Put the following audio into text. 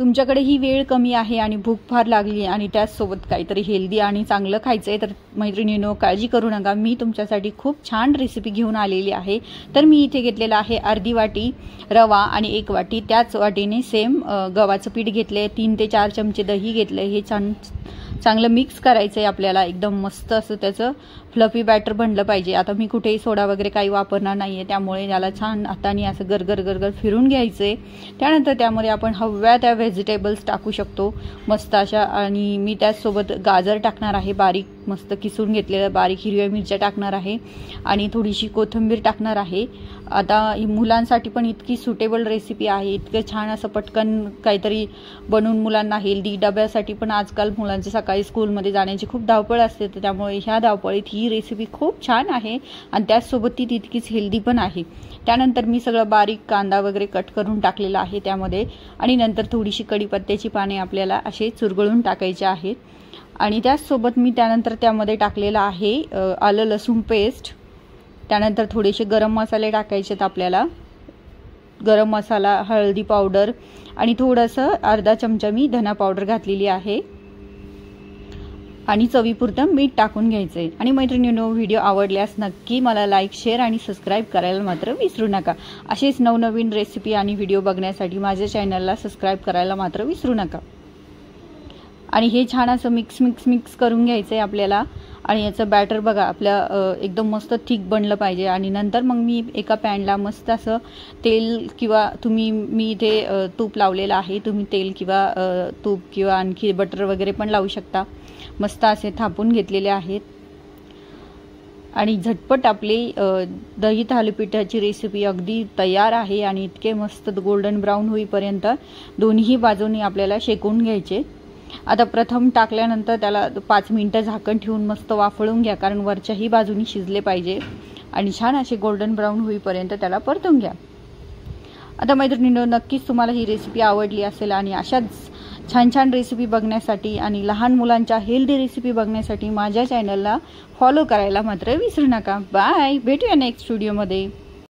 तुमच्याकडे ही वेळ कमी आहे आणि भूक फार लागली आणि त्याचसोबत काहीतरी हेल्दी आणि चांगलं खायचं आहे तर मैत्रिणींनो काळजी करू नका, मी तुमच्यासाठी खूप छान रेसिपी घेऊन आलेली आहे। तर मी इथे घेतलेला आहे अर्धी वाटी रवा आणि 1 वाटी त्याच वाटीने सेम गव्हाचं पीठ घेतले, 3 ते 4 चमचे दही घेतले। हे चांगलं मिक्स करायचं आहे आपल्याला, एकदम मस्त असं त्याचं फ्लफी बॅटर बनलं पाहिजे। आता मी कुठेही सोडा वगैरे काही वापरणार नाहीये, त्यामुळे याला छान हाताने असं गरगर गरगर फिरून घ्यायचंय। त्यानंतर त्यामध्ये आपण हव्या त्या व्हेजिटेबल्स टाकू शकतो मस्त अशा, आणि मी त्याचसोबत गाजर टाकणार आहे, बारीक मस्त किसून घेतलेलं, बारीक हिरव्या मिरच्या टाकणार आहे आणि थोडीशी कोथिंबीर टाकणार आहे। आता ही मुलांसाठी पण इतकी सुटेबल रेसिपी आहे, इतकं छान असं पटकन काहीतरी बनवून मुलांना हेल्दी डब्यासाठी पण आजकाल मुलांचे सकाळी स्कूलमध्ये जाण्याची खूप धावपळ असते, तर त्यामुळे ह्या धावपळीत ही रेसिपी खूप छान आहे आणि त्याचसोबत ती तितकीच हेल्दी पण आहे। त्यानंतर मी सगळं बारीक कांदा वगैरे कट करून टाकलेला आहे त्यामध्ये, आणि नंतर थोडीशी कढीपत्त्याची पाने आपल्याला असे चुरगळून टाकायचे आहेत। आणि त्याचसोबत मी त्यानंतर त्यामध्ये टाकलेला आहे आलं लसूण पेस्ट। त्यानंतर थोडेसे गरम मसाले टाकायचे आपल्याला, गरम मसाला, हळदी पावडर आणि थोडंसं अर्धा चमचा मी धना पावडर घातलेली आहे आणि चवीपुरतं मीठ टाकून घ्यायचंय। आणि मैत्रिणींनो व्हिडिओ आवडल्यास नक्की मला लाईक, शेअर आणि सबस्क्राइब करायला मात्र विसरू नका। असेच नवनवीन रेसिपी आणि व्हिडिओ बघण्यासाठी माझ्या चॅनलला सबस्क्राइब करायला मात्र विसरू नका। आणि हे छान असं मिक्स करून घ्यायचंय आपल्याला, आणि याचं बॅटर बघा आपल्या एकदम मस्त थिक बनलं पाहिजे। आणि नंतर मग मी एका पॅनला मस्त असं तेल किंवा मी इथे तूप लावलेलं आहे, तुम्ही तेल किंवा तूप किंवा आणखी बटर वगैरे पण लावू शकता। मस्त असे थापून घेतलेले आहेत आणि झटपट आपली दही थालीपीठाची रेसिपी अगदी तयार आहे। आणि इतके मस्त गोल्डन ब्राऊन होईपर्यंत दोन्ही बाजूनी आपल्याला शेकून घ्यायचे। आता प्रथम टाकल्यानंतर त्याला 5 मिनिटं झाकण ठेवून मस्त वाफळून घ्या, कारण वरच्याही बाजूनी शिजले पाहिजे आणि छान असे गोल्डन ब्राऊन होईपर्यंत त्याला परतून घ्या। आता मैत्रिणींनो नक्कीच तुम्हाला ही रेसिपी आवडली असेल, आणि अशाच छान रेसिपी बघण्यासाठी आणि लहान मुलांच्या हेल्दी रेसिपी बघण्यासाठी माझ्या चॅनलला फॉलो करायला मात्र विसरू नका। बाय, भेटूया नेक्स्ट व्हिडिओमध्ये।